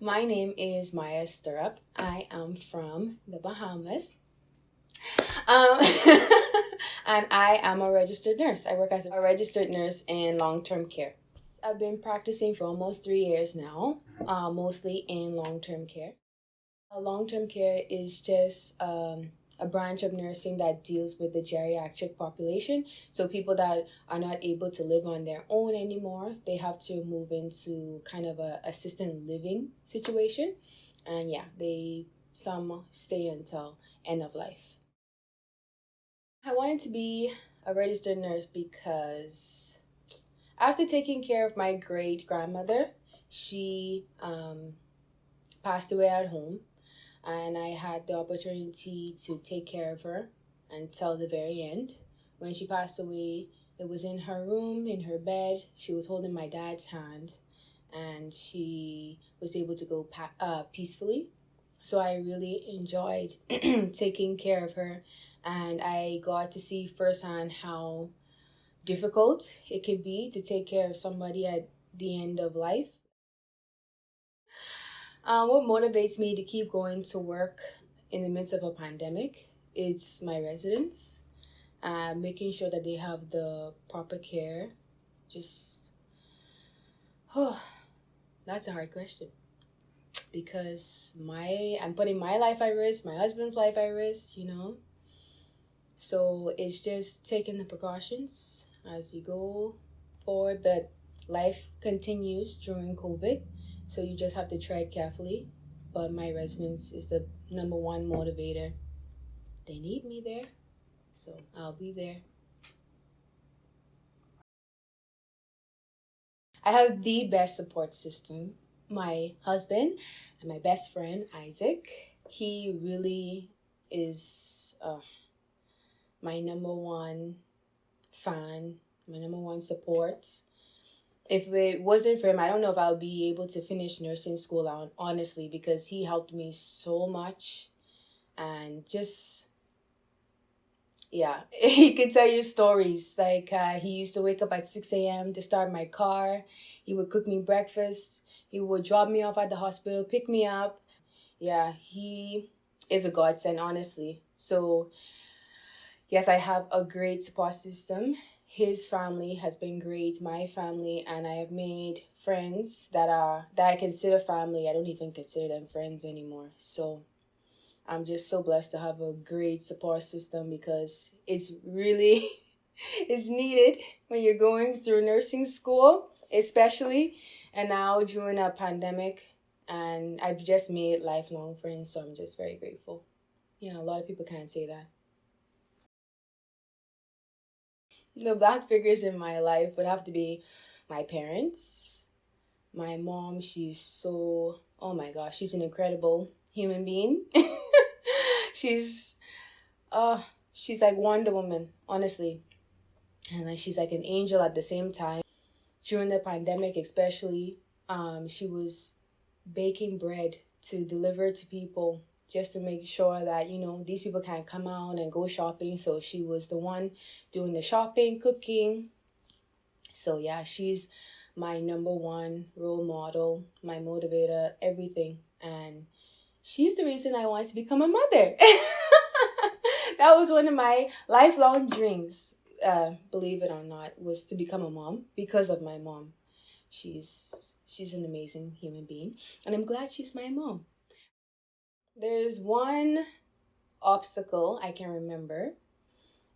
My name is Maya Sturrup. I am from the Bahamas. Um, and I am a registered nurse. I work as a registered nurse in long-term care. I've been practicing for almost 3 years now, mostly in long-term care. Long-term care is just a branch of nursing that deals with the geriatric population. So people that are not able to live on their own anymore, they have to move into kind of a assisted living situation. And yeah, some stay until end of life. I wanted to be a registered nurse because after taking care of my great grandmother, she passed away at home, and I had the opportunity to take care of her until the very end. When she passed away, it was in her room, in her bed. She was holding my dad's hand, and she was able to go peacefully. So I really enjoyed taking care of her, and I got to see firsthand how difficult it can be to take care of somebody at the end of life. What motivates me to keep going to work in the midst of a pandemic? It's my residents, making sure that they have the proper care. Just, oh, that's a hard question because I'm putting my life at risk, my husband's life at risk, So it's just taking the precautions as you go forward, but life continues during COVID. So you just have to tread carefully. But my residence is the number one motivator. They need me there, so I'll be there. I have the best support system. My husband and my best friend, Isaac. He really is my number one fan, my number one support. If it wasn't for him, I don't know if I'll be able to finish nursing school, honestly, because he helped me so much. And just, yeah, he could tell you stories. Like, he used to wake up at 6 a.m. to start my car. He would cook me breakfast. He would drop me off at the hospital, pick me up. Yeah, he is a godsend, honestly. So, yes, I have a great support system. His family has been great, my family, and I have made friends that I consider family. I don't even consider them friends anymore. So I'm just so blessed to have a great support system because it's really it's needed when you're going through nursing school, especially, and now during a pandemic. And I've just made lifelong friends, so I'm just very grateful. Yeah, a lot of people can't say that. The black figures in my life would have to be my parents. My mom, oh my gosh, she's an incredible human being. she's, she's like Wonder Woman, honestly. And then she's like an angel at the same time. During the pandemic, especially, she was baking bread to deliver to people just to make sure that, these people can't come out and go shopping. So she was the one doing the shopping, cooking. So yeah, she's my number one role model, my motivator, everything. And she's the reason I wanted to become a mother. That was one of my lifelong dreams, believe it or not, was to become a mom because of my mom. She's an amazing human being, and I'm glad she's my mom. There's one obstacle I can remember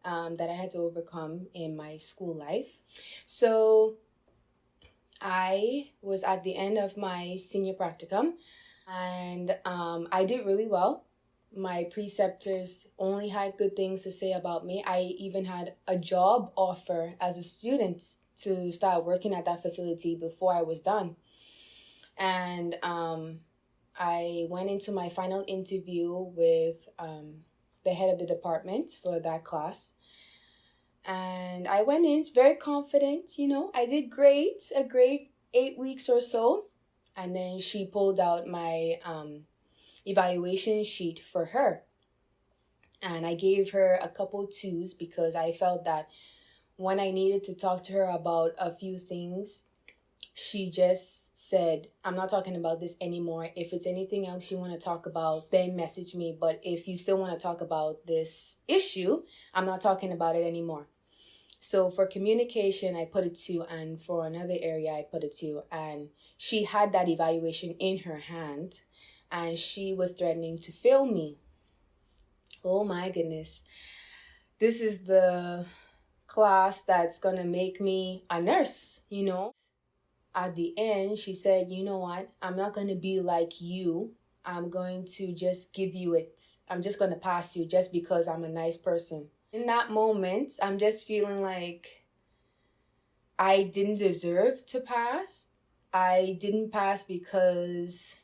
that I had to overcome in my school life. So I was at the end of my senior practicum, and I did really well. My preceptors only had good things to say about me. I even had a job offer as a student to start working at that facility before I was done. And I went into my final interview with the head of the department for that class. And I went in very confident, I did great, a great 8 weeks or so. And then she pulled out my evaluation sheet for her. And I gave her a couple twos because I felt that when I needed to talk to her about a few things, she just said, I'm not talking about this anymore. If it's anything else you want to talk about, then message me. But if you still want to talk about this issue, I'm not talking about it anymore. So for communication, I put a 2, and for another area, I put a 2. And she had that evaluation in her hand, and she was threatening to fail me. Oh my goodness. This is the class that's going to make me a nurse, you know? At the end, she said, you know what? I'm not going to be like you. I'm going to just give you it. I'm just going to pass you just because I'm a nice person. In that moment, I'm just feeling like I didn't deserve to pass. I didn't pass because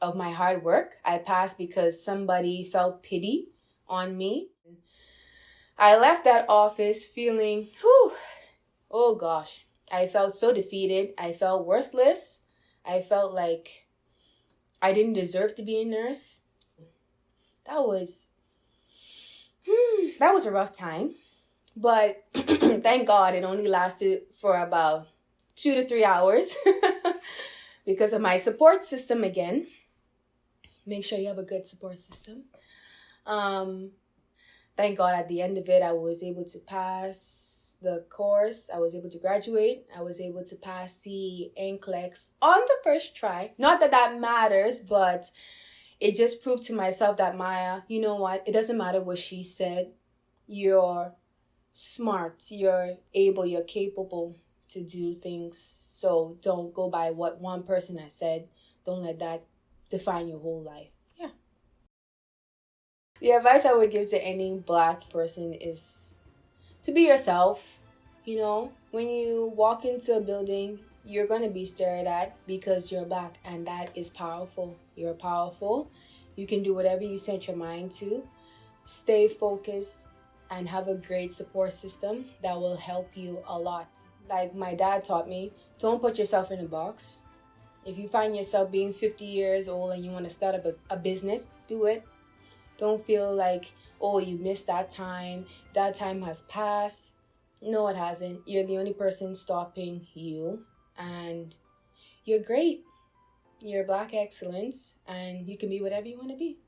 of my hard work. I passed because somebody felt pity on me. I left that office feeling, oh gosh, I felt so defeated. I felt worthless. I felt like I didn't deserve to be a nurse. That was a rough time. But thank God it only lasted for about 2 to 3 hours because of my support system again. Make sure you have a good support system. Thank God at the end of it, I was able to pass the course. I was able to graduate. I was able to pass the NCLEX on the first try. Not that that matters, but it just proved to myself that, Maya, you know what? It doesn't matter what she said. You're smart. You're able. You're capable to do things. So don't go by what one person has said. Don't let that define your whole life. Yeah. The advice I would give to any Black person is to be yourself. You know, when you walk into a building, you're going to be stared at because you're Black, and that is powerful. You're powerful. You can do whatever you set your mind to. Stay focused and have a great support system that will help you a lot. Like my dad taught me, don't put yourself in a box. If you find yourself being 50 years old and you want to start up a business, do it. Don't feel like, oh, you missed that time. That time has passed. No, it hasn't. You're the only person stopping you. And you're great. You're Black excellence. And you can be whatever you want to be.